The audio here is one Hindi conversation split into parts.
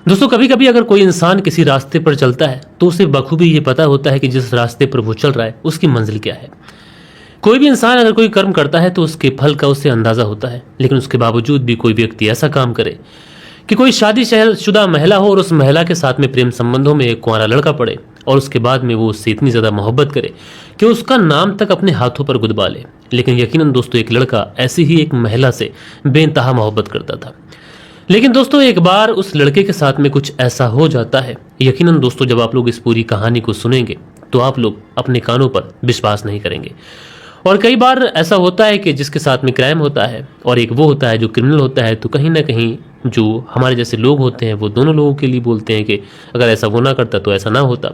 दोस्तों कभी कभी अगर कोई इंसान किसी रास्ते पर चलता है तो उसे बखूबी ये पता होता है कि जिस रास्ते पर वो चल रहा है उसकी मंजिल क्या है। कोई भी इंसान अगर कोई कर्म करता है तो उसके फल का उसे अंदाजा होता है, लेकिन उसके बावजूद भी कोई व्यक्ति ऐसा काम करे कि कोई शादीशुदा महिला हो और उस महिला के साथ में प्रेम संबंधों में एक कुंवारा लड़का पड़े और उसके बाद में वो उससे इतनी ज्यादा मोहब्बत करे कि उसका नाम तक अपने हाथों पर गुदवा ले। लेकिन यकीनन दोस्तों एक लड़का ऐसी ही एक महिला से बेइंतहा मोहब्बत करता था। लेकिन दोस्तों एक बार उस लड़के के साथ में कुछ ऐसा हो जाता है, यकीनन दोस्तों जब आप लोग इस पूरी कहानी को सुनेंगे तो आप लोग अपने कानों पर विश्वास नहीं करेंगे। और कई बार ऐसा होता है कि जिसके साथ में क्राइम होता है और एक वो होता है जो क्रिमिनल होता है, तो कहीं ना कहीं जो हमारे जैसे लोग होते हैं वो दोनों लोगों के लिए बोलते हैं कि अगर ऐसा वो ना करता तो ऐसा ना होता।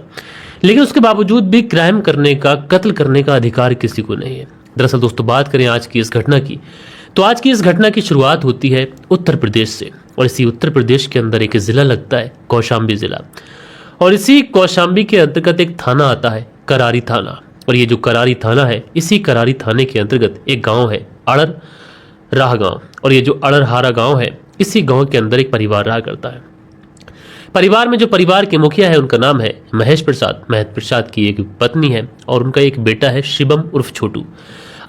लेकिन उसके बावजूद भी क्राइम करने का, कत्ल करने का अधिकार किसी को नहीं है। दरअसल दोस्तों बात करें आज की इस घटना की, तो आज की इस घटना की शुरुआत होती है उत्तर प्रदेश से। और इसी उत्तर प्रदेश के अंदर एक जिला लगता है कौशाम्बी जिला, और इसी कौशाम्बी के अंतर्गत एक थाना आता है करारी थाना। और ये जो करारी थाना है, इसी करारी थाने के अंतर्गत एक गांव है अड़र राह गांव। और ये जो अड़रहारा गांव है, इसी गांव के अंदर एक परिवार रहा करता है। परिवार में जो परिवार के मुखिया है उनका नाम है महेश प्रसाद। महेश प्रसाद की एक पत्नी है और उनका एक बेटा है शिवम उर्फ छोटू।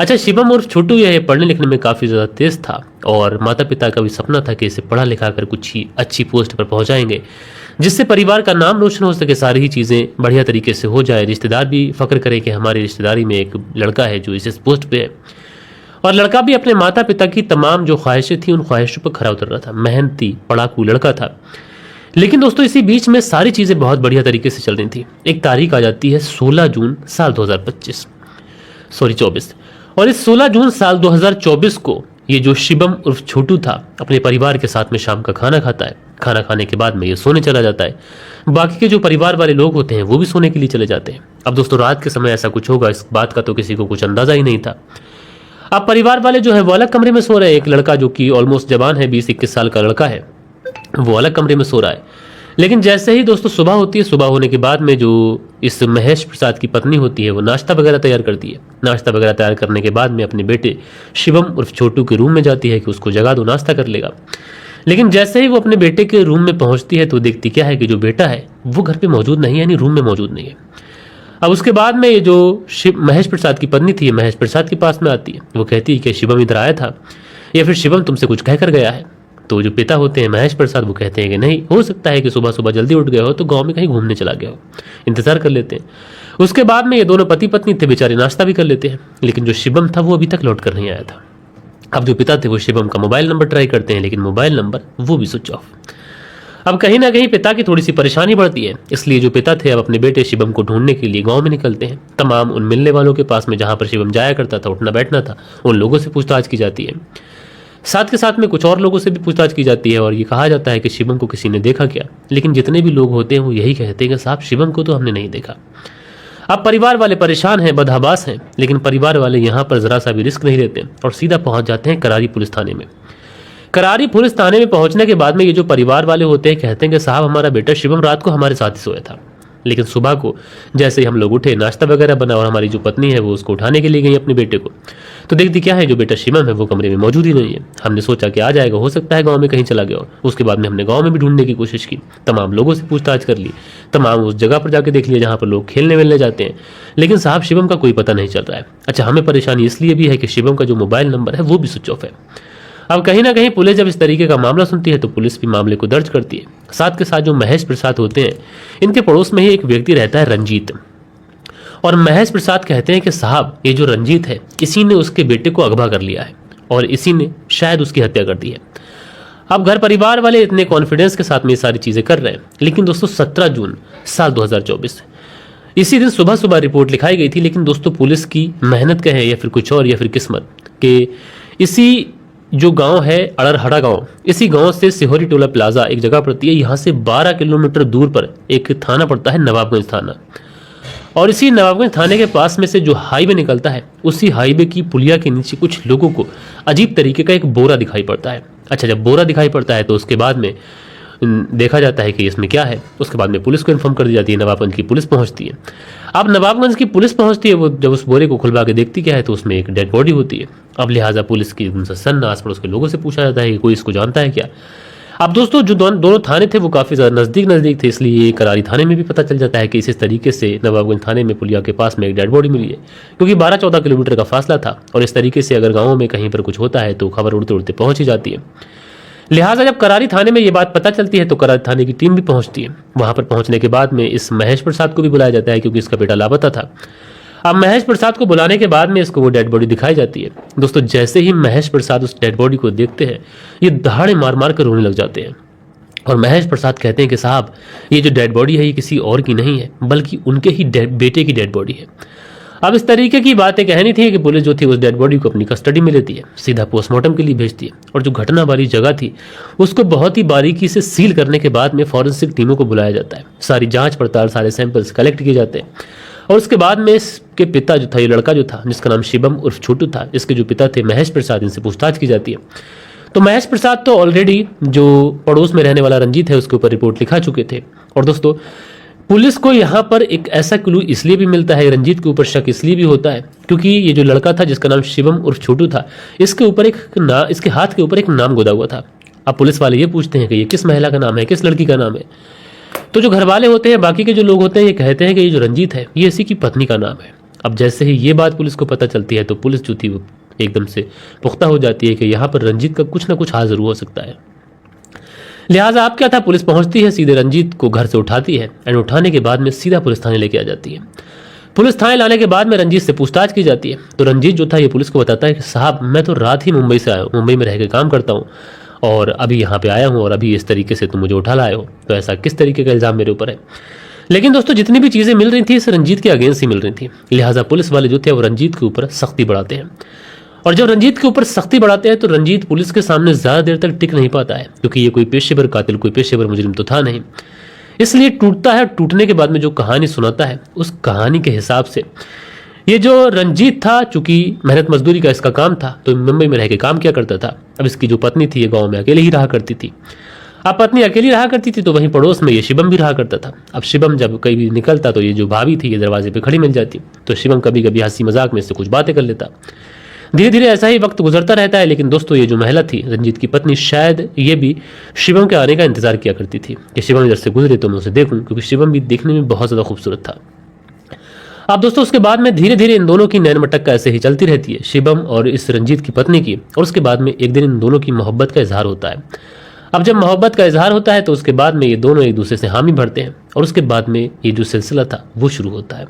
अच्छा, शिवम उर्फ छोटू यह पढ़ने लिखने में काफ़ी ज़्यादा तेज था और माता पिता का भी सपना था कि इसे पढ़ा लिखा कर कुछ ही अच्छी पोस्ट पर पहुंचाएंगे, जिससे परिवार का नाम रोशन हो सके, सारी ही चीज़ें बढ़िया तरीके से हो जाए, रिश्तेदार भी फख्र करें कि हमारी रिश्तेदारी में एक लड़का है जो इस पोस्ट पे है। और लड़का भी अपने माता पिता की तमाम जो ख्वाहिशें थी उन ख्वाहिशों पर खरा उतर रहा था। मेहनती पढ़ाकू लड़का था। लेकिन दोस्तों इसी बीच में सारी चीज़ें बहुत बढ़िया तरीके से चल रही थी। एक तारीख आ जाती है 16 जून साल 24। और इस 16 जून साल 2024 को ये जो शिवम उर्फ छोटू था अपने परिवार के साथ में शाम का खाना खाता है। खाना खाने के बाद में ये सोने चला जाता है। बाकी के जो परिवार वाले लोग होते हैं वो भी सोने के लिए चले जाते हैं। अब दोस्तों रात के समय ऐसा कुछ होगा इस बात का तो किसी को कुछ अंदाजा ही नहीं था। अब परिवार वाले जो है वो अलग कमरे में सो रहे हैं। एक लड़का जो कि ऑलमोस्ट जवान है, 20-21 साल का लड़का है, वो अलग कमरे में सो रहा है। लेकिन जैसे ही दोस्तों सुबह होती है, सुबह होने के बाद में जो इस महेश प्रसाद की पत्नी होती है वो नाश्ता वगैरह तैयार करती है। नाश्ता वगैरह तैयार करने के बाद में अपने बेटे शिवम उर्फ छोटू के रूम में जाती है कि उसको जगा दो, नाश्ता कर लेगा। लेकिन जैसे ही वो अपने बेटे के रूम में पहुंचती है तो देखती क्या है कि जो बेटा है वो घर पे मौजूद नहीं है, यानी रूम में मौजूद नहीं है। अब उसके बाद में ये जो महेश प्रसाद की पत्नी थी महेश प्रसाद के पास में आती है। वो कहती है कि शिवम इधर आया था या फिर शिवम तुमसे कुछ कह कर गया है। तो जो पिता होते हैं महेश प्रसाद वो कहते हैं कि नहीं, हो सकता है कि सुबह सुबह जल्दी उठ गया हो तो गांव में कहीं घूमने चला गया हो, इंतजार कर लेते हैं। उसके बाद में ये दोनों पति पत्नी थे, बेचारे नाश्ता भी कर लेते हैं। लेकिन जो शिवम था वो अभी तक लौट कर नहीं आया था। अब जो पिता थे वो शिवम का मोबाइल नंबर ट्राई करते हैं, लेकिन मोबाइल नंबर वो भी स्विच ऑफ। अब कहीं ना कहीं पिता की थोड़ी सी परेशानी बढ़ती है, इसलिए जो पिता थे अब अपने बेटे शिवम को ढूंढने के लिए गांव में निकलते हैं। तमाम उन मिलने वालों के पास में जहां पर शिवम जाया करता था, उठना बैठना था, उन लोगों से पूछताछ की जाती है। साथ के साथ में कुछ और लोगों से भी पूछताछ की जाती है और ये कहा जाता है कि शिवम को किसी ने देखा क्या। लेकिन जितने भी लोग होते हैं वो यही कहते हैं कि साहब शिवम को तो हमने नहीं देखा। अब परिवार वाले परेशान हैं, बदहवास हैं, लेकिन परिवार वाले यहाँ पर जरा सा भी रिस्क नहीं लेते और सीधा पहुंच जाते हैं करारी पुलिस थाने में। करारी पुलिस थाने में पहुंचने के बाद में ये जो परिवार वाले होते हैं कहते हैं कि साहब हमारा बेटा शिवम रात को हमारे साथ ही सोया था। लेकिन सुबह को जैसे ही हम लोग उठे, नाश्ता वगैरह बना और हमारी जो पत्नी है वो उसको उठाने के लिए गई अपने बेटे को, तो देखती क्या है जो बेटा शिवम है वो कमरे में मौजूद ही नहीं है। हमने सोचा कि आ जाएगा, हो सकता है गांव में कहीं चला गया हो। उसके बाद में हमने गांव में भी ढूंढने की कोशिश की, तमाम लोगों से पूछताछ कर ली, तमाम उस जगह पर जाके देख लिया जहाँ पर लोग खेलने वेलने जाते हैं, लेकिन साहब शिवम का कोई पता नहीं चल रहा है। अच्छा, हमें परेशानी इसलिए भी है कि शिवम का जो मोबाइल नंबर है वो भी स्विच ऑफ है। अब कहीं ना कहीं पुलिस जब इस तरीके का मामला सुनती है तो पुलिस भी मामले को दर्ज करती है। साथ के साथ जो महेश प्रसाद होते हैं इनके पड़ोस में ही एक व्यक्ति रहता है रंजीत। और महेश प्रसाद कहते हैं कि साहब ये जो रंजीत है इसी ने उसके बेटे को अगवा कर लिया है और इसी ने शायद उसकी हत्या कर दी है। अब घर परिवार वाले इतने कॉन्फिडेंस के साथ में ये सारी चीजें कर रहे हैं। लेकिन दोस्तों 17 जून साल 2024 इसी दिन सुबह सुबह रिपोर्ट लिखाई गई थी। लेकिन दोस्तों पुलिस की मेहनत कहे या फिर कुछ और या फिर किस्मत के, इसी जो गांव है अड़रहरा गांव, इसी गांव से सिहोरी टोला प्लाजा एक जगह पड़ती है, यहाँ से 12 किलोमीटर दूर पर एक थाना पड़ता है नवाबगंज थाना। और इसी नवाबगंज थाने के पास में से जो हाईवे निकलता है उसी हाईवे की पुलिया के नीचे कुछ लोगों को अजीब तरीके का एक बोरा दिखाई पड़ता है। अच्छा, जब बोरा दिखाई पड़ता है तो उसके बाद में देखा जाता है कि इसमें क्या है। उसके बाद में पुलिस को इन्फॉर्म कर दी जाती है, नवाबगंज की पुलिस पहुंचती है। अब नवाबगंज की पुलिस पहुंचती है, वो जब उस बोरे को खुलवा के देखती क्या है तो उसमें एक डेड बॉडी होती है। अब लिहाजा पुलिस की सन्न आस पड़ोस के लोगों से पूछा जाता है कि कोई इसको जानता है क्या। अब दोस्तों जो दोनों थाने थे वो काफ़ी ज़्यादा नज़दीक थे, इसलिए करारी थाने में भी पता चल जाता है कि इस तरीके से नवाबगंज थाने में पुलिया के पास में एक डेड बॉडी मिली है, क्योंकि 12-14 किलोमीटर का फासला था और इस तरीके से अगर गाँवों में कहीं पर कुछ होता है तो खबर उड़ते उड़ते पहुँच ही जाती है। लिहाजा जब करारी थाने में ये बात पता चलती है तो करारी थाने की टीम भी पहुंचती है। वहां पर पहुंचने के बाद में इस महेश प्रसाद को भी बुलाया जाता है, क्योंकि इसका बेटा लापता था। अब महेश प्रसाद को बुलाने के बाद में इसको वो डेड बॉडी दिखाई जाती है। दोस्तों जैसे ही महेश प्रसाद उस डेड बॉडी को देखते हैं, ये दहाड़े मार मार कर रोने लग जाते हैं और महेश प्रसाद कहते हैं कि साहब, ये जो डेड बॉडी है ये किसी और की नहीं है, बल्कि उनके ही बेटे की डेड बॉडी है। अब इस तरीके की बातें कहनी थी कि पुलिस जो थी उस डेड बॉडी को अपनी कस्टडी में लेती है, सीधा पोस्टमार्टम के लिए भेजती है और जो घटना वाली जगह थी उसको बहुत ही बारीकी से सील करने के बाद में फॉरेंसिक टीमों को बुलाया जाता है। सारी जांच पड़ताल, सारे सैंपल्स कलेक्ट किए जाते हैं और उसके बाद में इसके पिता जो था, ये लड़का जो था जिसका नाम शिवम उर्फ छोटू था, इसके जो पिता थे महेश प्रसाद, इनसे पूछताछ की जाती है। तो महेश प्रसाद तो ऑलरेडी जो पड़ोस में रहने वाला रंजीत है उसके ऊपर रिपोर्ट लिखा चुके थे। और दोस्तों पुलिस को यहाँ पर एक ऐसा क्लू इसलिए भी मिलता है, रंजीत के ऊपर शक इसलिए भी होता है क्योंकि ये जो लड़का था जिसका नाम शिवम उर्फ छोटू था, इसके ऊपर इसके हाथ के ऊपर एक नाम गोदा हुआ था। अब पुलिस वाले ये पूछते हैं कि ये किस महिला का नाम है, किस लड़की का नाम है। तो जो घर वाले होते हैं, बाकी के जो लोग होते हैं, ये कहते हैं कि ये जो रंजीत है ये इसी की पत्नी का नाम है। अब जैसे ही ये बात पुलिस को पता चलती है तो पुलिस जो थी वो एकदम से पुख्ता हो जाती है कि यहाँ पर रंजीत का कुछ ना कुछ हाथ जरूर हो सकता है। लिहाजा अब क्या था, पुलिस पहुंचती है, सीधे रंजीत को घर से उठाती है एंड उठाने के बाद में सीधा पुलिस थाने लेके आ जाती है। पुलिस थाने लाने के बाद में रंजीत से पूछताछ की जाती है। तो रंजीत जो था ये पुलिस को बताता है कि साहब, मैं तो रात ही मुंबई से आया हूँ, मुंबई में रह के काम करता हूँ और अभी यहाँ पे आया हूँ और अभी इस तरीके से तुम मुझे उठा लाए हो, तो ऐसा किस तरीके का इल्ज़ाम मेरे ऊपर है। लेकिन दोस्तों जितनी भी चीज़ें मिल रही थी इस रंजीत के अगेंस्ट ही मिल रही थी। लिहाजा पुलिस वाले जो थे वो रंजीत के ऊपर सख्ती बढ़ाते हैं और जब रंजीत के ऊपर सख्ती बढ़ाते हैं तो रंजीत पुलिस के सामने ज़्यादा देर तक टिक नहीं पाता है, क्योंकि ये कोई पेशेवर कातिल, कोई पेशेवर मुजरिम तो था नहीं। इसलिए टूटता है। टूटने के बाद में जो कहानी सुनाता है उस कहानी के हिसाब से ये जो रंजीत था, चूंकि मेहनत मजदूरी का इसका काम था, तो मुंबई में रह के काम किया करता था। अब इसकी जो पत्नी थी ये गाँव में अकेले ही रहा करती थी। अब पत्नी अकेली रहा करती थी तो वहीं पड़ोस में ये शिवम भी रहा करता था। अब शिवम जब कभी निकलता तो ये जो भाभी थी ये दरवाजे पे खड़ी मिल जाती, तो शिवम कभी कभी हंसी मजाक में से कुछ बातें कर लेता। धीरे धीरे ऐसा ही वक्त गुजरता रहता है। लेकिन दोस्तों ये जो महिला थी रंजीत की पत्नी, शायद ये भी शिवम के आने का इंतजार किया करती थी कि शिवम इधर से गुजरे तो मैं उसे देखूं, क्योंकि शिवम भी देखने में बहुत ज़्यादा खूबसूरत था। अब दोस्तों उसके बाद में धीरे धीरे इन दोनों की नैन मटक्का ऐसे ही चलती रहती है, शिवम और इस रंजीत की पत्नी की। और उसके बाद में एक दिन इन दोनों की मोहब्बत का इजहार होता है। अब जब मोहब्बत का इजहार होता है तो उसके बाद में ये दोनों एक दूसरे से हामी भरते हैं और उसके बाद में ये जो सिलसिला था वो शुरू होता है।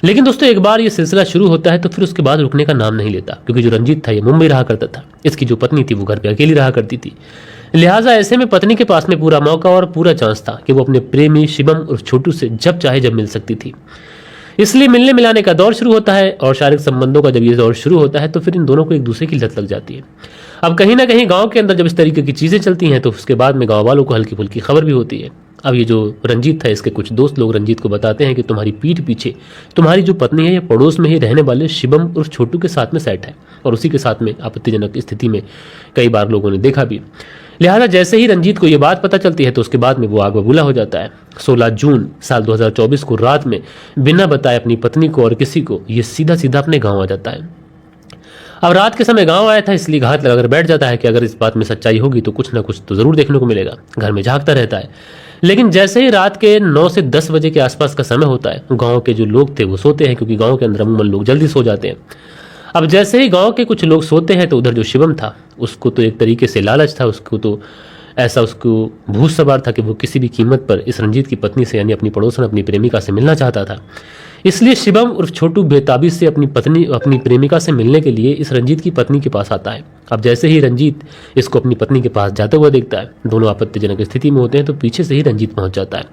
लेकिन दोस्तों एक बार ये सिलसिला शुरू होता है तो फिर उसके बाद रुकने का नाम नहीं लेता, क्योंकि जो रंजीत था ये मुंबई रहा करता था, इसकी जो पत्नी थी वो घर पे अकेली रहा करती थी। लिहाजा ऐसे में पत्नी के पास में पूरा मौका और पूरा चांस था कि वो अपने प्रेमी शिवम और छोटू से जब चाहे जब मिल सकती थी। इसलिए मिलने मिलाने का दौर शुरू होता है और शारीरिक संबंधों का जब ये दौर शुरू होता है तो फिर इन दोनों को एक दूसरे की लत लग जाती है। अब कहीं ना कहीं गांव के अंदर जब इस तरीके की चीज़ें चलती हैं तो उसके बाद में गांव वालों को हल्की फुल्की खबर भी होती है। अब ये जो रंजीत था इसके कुछ दोस्त लोग रंजीत को बताते हैं कि तुम्हारी पीठ पीछे तुम्हारी जो पत्नी है ये पड़ोस में ही रहने वाले शिवम और छोटू के साथ में सेट है और उसी के साथ में आपत्तिजनक स्थिति में कई बार लोगों ने देखा भी। लिहाजा जैसे ही रंजीत को ये बात पता चलती है तो उसके बाद में वो आग बबूला हो जाता है। 16 जून साल 2024 को रात में बिना बताए अपनी पत्नी को और किसी को ये सीधा सीधा अपने गाँव आ जाता है। अब रात के समय गांव आया था इसलिए घात लगाकर बैठ जाता है कि अगर इस बात में सच्चाई होगी तो कुछ ना कुछ तो जरूर देखने को मिलेगा। घर में झांकता रहता है। लेकिन जैसे ही रात के 9 से 10 बजे के आसपास का समय होता है, गांव के जो लोग थे वो सोते हैं, क्योंकि गांव के अंदर अमूमन लोग जल्दी सो जाते हैं। अब जैसे ही गांव के कुछ लोग सोते हैं तो उधर जो शिवम था उसको तो एक तरीके से लालच था, उसको तो ऐसा उसको भूत सवार था कि वो किसी भी कीमत पर इस रंजीत की पत्नी से यानी अपनी पड़ोसन अपनी प्रेमिका से मिलना चाहता था। इसलिए शिवम उर्फ छोटू बेताबी से अपनी प्रेमिका से मिलने के लिए इस रंजीत की पत्नी के पास आता है। अब जैसे ही रंजीत इसको अपनी पत्नी के पास जाते हुए देखता है, दोनों आपत्तिजनक स्थिति में होते हैं, तो पीछे से ही रंजीत पहुंच जाता है।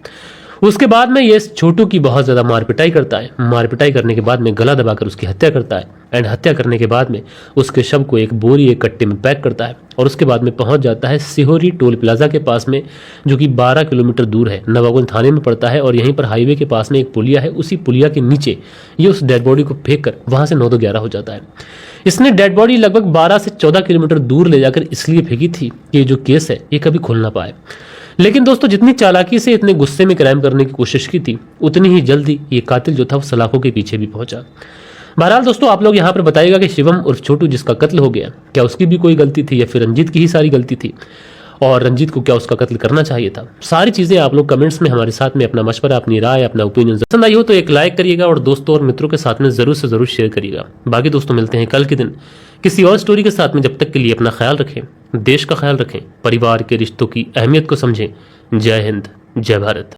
उसके बाद में ये छोटू की बहुत ज़्यादा मारपिटाई करता है। मारपिटाई करने के बाद में गला दबाकर उसकी हत्या करता है एंड हत्या करने के बाद में उसके शव को एक बोरी एक कट्टे में पैक करता है और उसके बाद में पहुंच जाता है सिहोरी टोल प्लाजा के पास में, जो कि 12 किलोमीटर दूर है, नवाबगंज थाने में पड़ता है। और यहीं पर हाईवे के पास में एक पुलिया है, उसी पुलिया के नीचे ये उस डेड बॉडी को फेंक कर वहां से 9-11 हो जाता है। इसने डेड बॉडी लगभग 12 से 14 किलोमीटर दूर ले जाकर इसलिए फेंकी थी कि ये जो केस है ये कभी खुल ना पाए। लेकिन दोस्तों जितनी चालाकी से इतने गुस्से में क्राइम करने की कोशिश की थी उतनी ही जल्दी ये कातिल जो था वो सलाखों के पीछे भी पहुंचा। बहरहाल दोस्तों आप लोग यहाँ पर बताइएगा कि शिवम उर्फ छोटू जिसका कत्ल हो गया, क्या उसकी भी कोई गलती थी या फिर रंजीत की ही सारी गलती थी? और रंजीत को क्या उसका कत्ल करना चाहिए था। सारी चीजें आप लोग कमेंट्स में हमारे साथ में अपना मशवरा, अपनी राय, अपना ओपिनियन पसंद आई हो तो एक लाइक करिएगा और दोस्तों और मित्रों के साथ में जरूर से जरूर शेयर करिएगा। बाकी दोस्तों मिलते हैं कल के दिन किसी और स्टोरी के साथ में। जब तक के लिए अपना ख्याल रखें, देश का ख्याल रखें, परिवार के रिश्तों की अहमियत को समझें। जय हिंद, जय भारत।